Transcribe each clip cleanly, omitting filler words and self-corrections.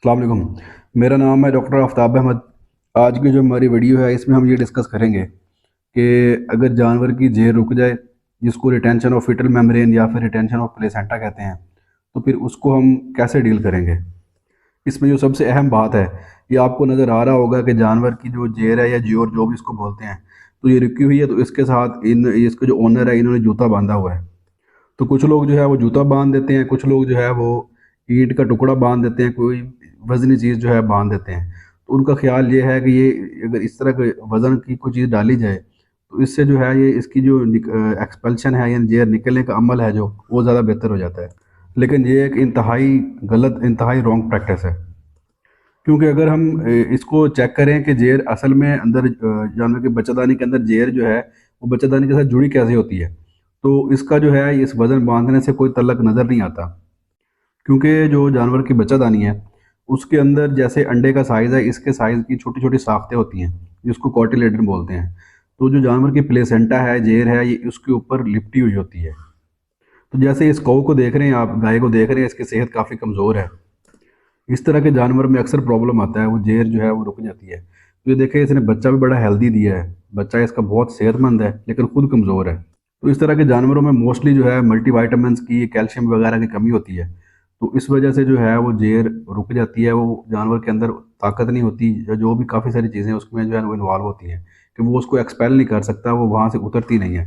अस्सलाम वालेकुम। मेरा नाम है डॉक्टर आफ्ताब अहमद। आज की जो हमारी वीडियो है इसमें हम ये डिस्कस करेंगे कि अगर जानवर की जेर रुक जाए, जिसको रिटेंशन ऑफ फीटल मेम्ब्रेन या फिर रिटेंशन ऑफ प्लेसेंटा कहते हैं, तो फिर उसको हम कैसे डील करेंगे। इसमें जो सबसे अहम बात है, ये आपको नज़र आ रहा होगा कि जानवर की जो जेर है या ज्योर जो भी इसको बोलते हैं, तो ये रुकी हुई है। तो इसके साथ इसके जो ओनर है इन्होंने जूता बांधा हुआ है। तो कुछ लोग जो है वो जूता बांध देते हैं, कुछ लोग जो है वो ईंट का टुकड़ा बांध देते हैं, कोई वजनी चीज़ जो है बांध देते हैं। तो उनका ख्याल ये है कि ये अगर इस तरह के वज़न की कोई चीज़ डाली जाए तो इससे जो है ये इसकी जो एक्सपल्शन है या जेर निकलने का अमल है जो वो ज़्यादा बेहतर हो जाता है। लेकिन ये एक इंतहाई गलत, इंतहाई रॉन्ग प्रैक्टिस है। क्योंकि अगर हम इसको चेक करें कि जेर असल में अंदर जानवर के बच्चेदानी के अंदर जेर जो है वो बच्चेदानी के साथ जुड़ी कैसे होती है, तो इसका जो है इस वज़न बांधने से कोई तल्लक नज़र नहीं आता। क्योंकि जो जानवर की बच्चेदानी है उसके अंदर जैसे अंडे का साइज़ है, इसके साइज़ की छोटी छोटी साख्तें होती हैं जिसको कॉटिलेडन बोलते हैं। तो जो जानवर की प्लेसेंटा है, जेर है, ये उसके ऊपर लिपटी हुई होती है। तो जैसे इस गऊ को देख रहे हैं आप, गाय को देख रहे हैं, इसकी सेहत काफ़ी कमज़ोर है। इस तरह के जानवर में अक्सर प्रॉब्लम आता है, वो जेर जो है वो रुक जाती है। तो ये देखें, इसने बच्चा भी बड़ा हेल्दी दिया है, बच्चा इसका बहुत सेहतमंद है लेकिन खुद कमज़ोर है। तो इस तरह के जानवरों में मोस्टली जो है मल्टीविटामिन्स की, कैल्शियम वगैरह की कमी होती है। तो इस वजह से जो है वो जेर रुक जाती है, वो जानवर के अंदर ताकत नहीं होती, या जो भी काफ़ी सारी चीज़ें उसमें जो है वो इन्वॉल्व होती हैं कि वो उसको एक्सपेल नहीं कर सकता, वो वहाँ से उतरती नहीं है।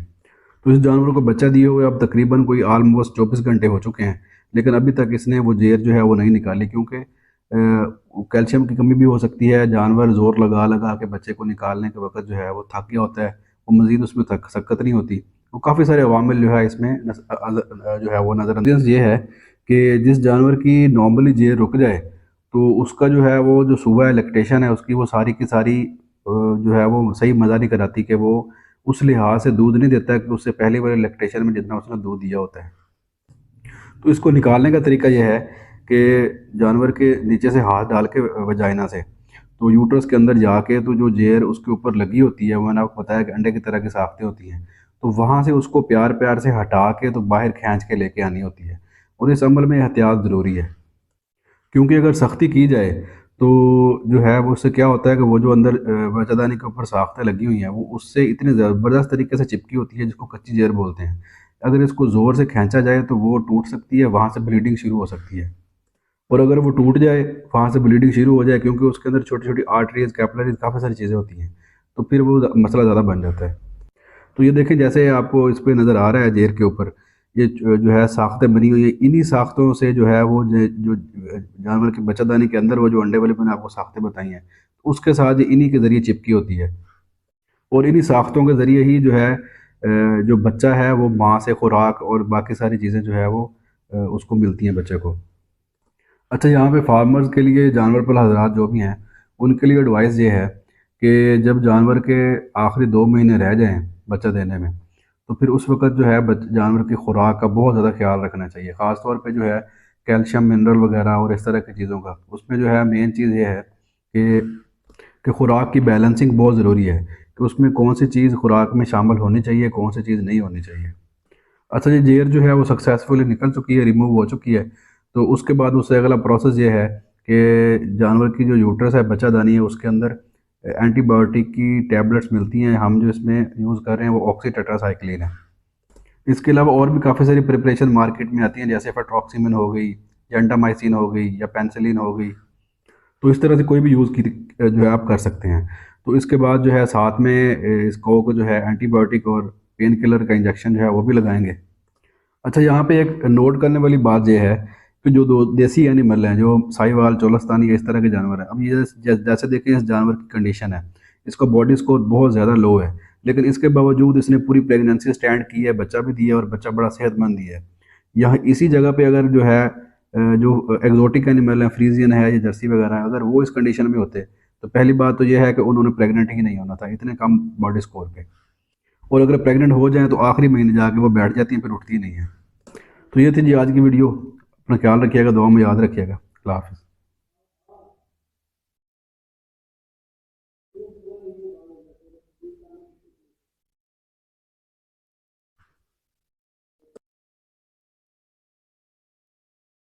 तो इस जानवर को बच्चा दिए हुए अब तकरीबन कोई ऑलमोस्ट 24 घंटे हो चुके हैं, लेकिन अभी तक इसने वो जेर जो है वो नहीं निकाली। क्योंकि कैल्शियम की कमी भी हो सकती है, जानवर ज़ोर लगा लगा के बच्चे को निकालने के वक्त जो है वो थक गया होता है, वो मज़ीद उसमें थक सकत नहीं होती। तो काफ़ी सारे अवामिल जो है इसमें जो है वो नज़रअंदाज ये है कि जिस जानवर की नॉर्मली जेर रुक जाए तो उसका जो है वो जो सुबह लैक्टेशन है उसकी, वो सारी की सारी जो है वो सही मज़ा नहीं कराती कि वो उस लिहाज से दूध नहीं देता कि उससे पहले वाले लैक्टेशन में जितना उसने दूध दिया होता है। तो इसको निकालने का तरीका यह है कि जानवर के नीचे से हाथ डाल के वजाइना से, तो यूट्रस के अंदर जाके तो जो जेर उसके ऊपर लगी होती है, वो मैंने आपको बताया कि अंडे की तरह की साख्तें होती हैं, तो वहाँ से उसको प्यार प्यार से हटा के तो बाहर खींच के लेके आनी होती है। और इस अमल में एहतियात ज़रूरी है, क्योंकि अगर सख्ती की जाए तो जो है वो उससे क्या होता है कि वो जो अंदर बच्चेदानी के ऊपर साख्तें लगी हुई हैं वो उससे इतनी ज़बरदस्त तरीके से चिपकी होती है, जिसको कच्ची जेर बोलते हैं। अगर इसको ज़ोर से खींचा जाए तो वो टूट सकती है, वहाँ से ब्लीडिंग शुरू हो सकती है। और अगर वो टूट जाए, वहाँ से ब्लीडिंग शुरू हो जाए, क्योंकि उसके अंदर छोटी छोटी आर्टरीज, कैपिलरीज, काफ़ी सारी चीज़ें होती हैं, तो फिर वो मसला ज़्यादा बन जाता है। तो ये देखें, जैसे आपको इस पे नज़र आ रहा है जेर के ऊपर ये जो है साख्तें बनी हुई है, इन्हीं साख्तों से जो है वो जो जानवर की बच्चेदानी के अंदर वो जो अंडे वाली मैंने आपको साख्तें बताई हैं, उसके साथ ये इन्हीं के ज़रिए चिपकी होती है। और इन्हीं साख्तों के ज़रिए ही जो है जो बच्चा है वो माँ से खुराक और बाकी सारी चीज़ें जो है वो उसको मिलती हैं बच्चे को। अच्छा, यहाँ पे फार्मर्स के लिए, जानवर पाल हज़रात जो भी हैं, उनके लिए एडवाइस ये है कि जब जानवर के आखिरी 2 महीने रह जाएँ बच्चा देने में, तो फिर उस वक़्त जो है जानवर की खुराक का बहुत ज़्यादा ख्याल रखना चाहिए। ख़ास तौर पे जो है कैल्शियम, मिनरल वगैरह और इस तरह की चीज़ों का। उसमें जो है मेन चीज़ ये है कि खुराक की बैलेंसिंग बहुत ज़रूरी है, कि उसमें कौन-सी चीज़ खुराक में शामिल होनी चाहिए, कौन-सी चीज़ नहीं होनी चाहिए। अच्छा, ये जेर जो है वो सक्सेसफुली निकल चुकी है, रिमूव हो चुकी है। तो उसके बाद उससे अगला प्रोसेस ये है कि जानवर की जो यूट्रस है, बच्चादानी है, उसके अंदर एंटीबायोटिक की टैबलेट्स मिलती हैं। हम जो इसमें यूज़ कर रहे हैं वो ऑक्सी टेट्रासाइक्लिन है। इसके अलावा और भी काफ़ी सारी प्रिपरेशन मार्केट में आती हैं, जैसे फेट्रोक्सिमिन हो गई, जेंटामाइसिन हो गई, या पेनिसिलिन हो गई। तो इस तरह से कोई भी यूज़ की जो है आप कर सकते हैं। तो इसके बाद जो है साथ में इसको को जो है एंटीबायोटिक और पेन किलर का इंजेक्शन जो है वो भी लगाएंगे। अच्छा, यहाँ पे एक नोट करने वाली बात ये है कि जो दो देसी एनिमल हैं, जो साहिवाल, चोलस्तानी या इस तरह के जानवर हैं, अब ये जैसे देखें इस जानवर की कंडीशन है, इसका बॉडी स्कोर बहुत ज़्यादा लो है, लेकिन इसके बावजूद इसने पूरी प्रेगनेंसी स्टैंड की है, बच्चा भी दिया और बच्चा बड़ा सेहतमंद दिया है। यहाँ इसी जगह पे अगर जो है जो एग्जोटिक एनिमल है, फ्रीजियन है या जर्सी वगैरह है, अगर वो इस कंडीशन में होते तो पहली बात तो ये है कि उन्होंने प्रेग्नेंट ही नहीं होना था इतने कम बॉडी स्कोर पे। और अगर प्रेग्नेंट हो जाएँ तो आखिरी महीने जाके वो बैठ जाती हैं, फिर उठती ही नहीं है। तो ये थी जी आज की वीडियो। अपना ख्याल रखिएगा, दुआ में याद रखिएगा। अल्लाह हाफ़िज़।